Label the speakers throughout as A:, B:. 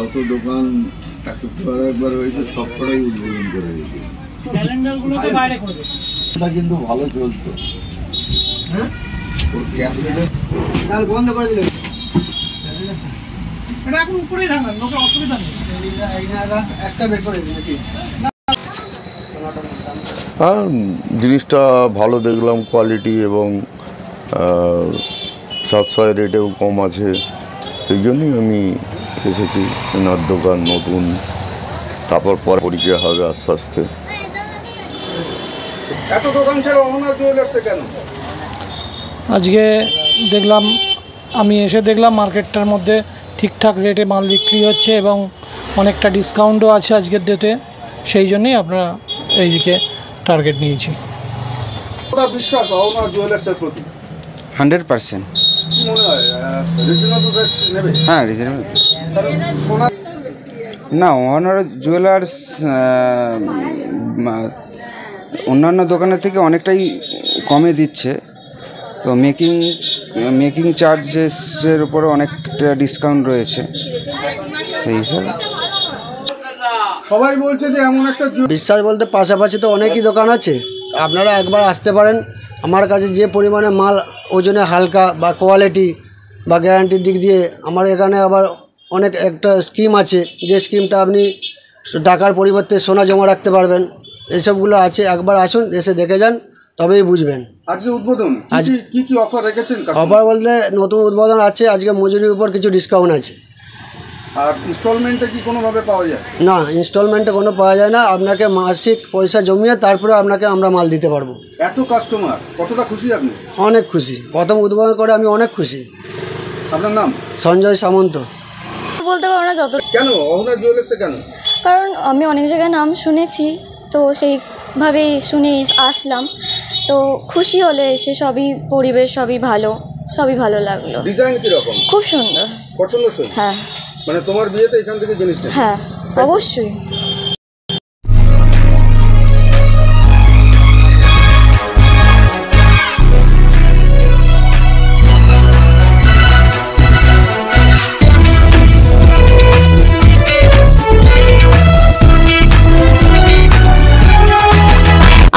A: যত দোকান একবার হয়েছে সবকটাই উদ্বোধন করে দিয়েছে।
B: ক্যালেন্ডারগুলোকে বাইরে করে দিয়েছে।
A: এটা কিন্তু ভালো চলতো।
B: হ্যাঁ
A: ওর ক্যালেন্ডার
B: ডাল বন্ধ করে দিল। এটা এখন উপরেই থাকবে, লোকের অসুবিধা নেই। একটা বের করে দিন নাকি?
C: হ্যাঁ, জিনিসটা ভালো দেখলাম, কোয়ালিটি এবং সাশ্রয় রেটেও কম আছে, সেই জন্যই আমি এসেছি। এনার দোকান নতুন, তারপর পরে পরিচয় হবে আস্তে আস্তে।
D: এত দোকান ছিল ওনার জুয়েলার্সে কেন?
B: আজকে দেখলাম, আমি এসে দেখলাম মার্কেটটার মধ্যে ঠিকঠাক রেটে মাল বিক্রি হচ্ছে এবং অনেকটা ডিসকাউন্টও আছে আজকের ডেটে, সেই জন্যই আমরা এইদিকে টার্গেট নিয়েছি।
D: ওটা বিশ্বাস ওনার জুয়েলার্সের প্রতি
E: 100%।
D: কি মনে হয় রিজনেবল রেট নেবে?
E: হ্যাঁ, রিজনেবল।
D: সোনা
E: না, ওনার জুয়েলার্স অন্যান্য দোকানের থেকে অনেকটাই কমে দিচ্ছে, তো মেকিং চার্জেসের উপরে অনেকটা ডিসকাউন্ট রয়েছে, সেই হিসাবে
D: সবাই বলছে যে এমন একটা
F: বিশ্বাস বলতে পাশাপাশি তো অনেকই দোকান আছে, আপনারা একবার আসতে পারেন। আমার কাছে যে পরিমাণে মাল ওজনে হালকা বা কোয়ালিটি বা গ্যারান্টির দিক দিয়ে আমার এখানে আবার অনেক একটা স্কিম আছে, যে স্কিমটা আপনি টাকার পরিবর্তে সোনা জমা রাখতে পারবেন, এসবগুলো আছে। একবার আসুন, এসে দেখে যান, তবেই বুঝবেন।
D: আজকে উদ্বোধন কি অফার রেখেছেন?
F: অফার বলতে নতুন উদ্বোধন আছে, আজকে মজুরির উপর কিছু ডিসকাউন্ট আছে।
D: আর ইনস্টলমেন্টে কি কোনোভাবে পাওয়া যায়?
F: না, ইনস্টলমেন্টে কোনো পাওয়া যায় না, আপনাকে মাসিক পয়সা জমিয়ে তারপরে আপনাকে আমরা মাল দিতে পারবো।
D: এত কাস্টমার, কতটা খুশি আপনি?
F: অনেক খুশি, প্রথম উদ্বোধন করে আমি অনেক খুশি।
D: আপনার নাম?
F: সঞ্জয় সামন্ত।
G: বলতে পারবো না যত।
D: কেন ওনার জুয়েলার্সে কেন?
G: কারণ আমি অনেক জায়গায় নাম শুনেছি, তো সেইভাবেই শুনে আসলাম, তো খুশি হলে এসে সবই পরিবেশ সবই ভালো লাগলো।
D: ডিজাইন কিরকম?
G: খুব সুন্দর,
D: পছন্দসই?
G: হ্যাঁ।
D: মানে তোমার বিয়েতে এখান থেকে জিনিস নেবে?
G: হ্যাঁ, অবশ্যই।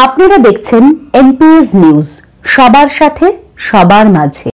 H: আপনারা দেখছেন এনপিএস নিউজ, সবার সাথে সবার মাঝে।